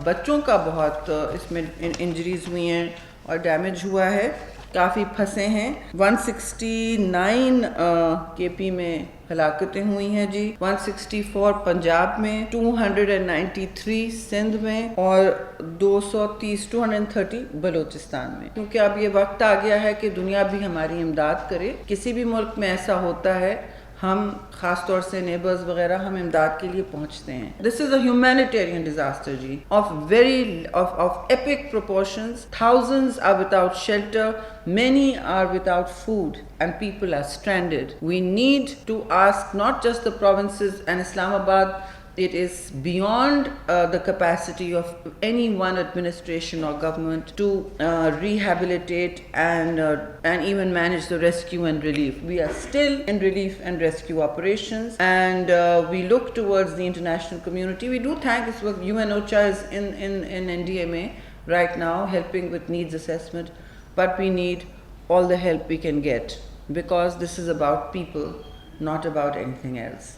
بچوں کا بہت اس میں انجریز ہوئی ہیں اور ڈیمیج ہوا ہے، کافی پھنسے ہیں۔ 169 کے پی میں ہلاکتیں ہوئی ہیں جی، 164 پنجاب میں، 293 سندھ میں اور 230 بلوچستان میں۔ کیونکہ اب یہ وقت آ گیا ہے کہ دنیا بھی ہماری امداد کرے۔ کسی بھی ملک میں ایسا ہوتا ہے، ہم خاص طور سے نیبرز وغیرہ ہم امداد کے لیے پہنچتے ہیں۔ This is a humanitarian disaster G of epic proportions. Thousands are without shelter, many are without food and people are stranded. We need to ask not just the provinces and Islamabad, it is beyond the capacity of any one administration or government to rehabilitate and even manage the rescue and relief. We are still in relief and rescue operations, and we look towards the international community. We do thank this work. UNOCHA is in NDMA right now helping with needs assessment, but we need all the help we can get because this is about people, not about anything else.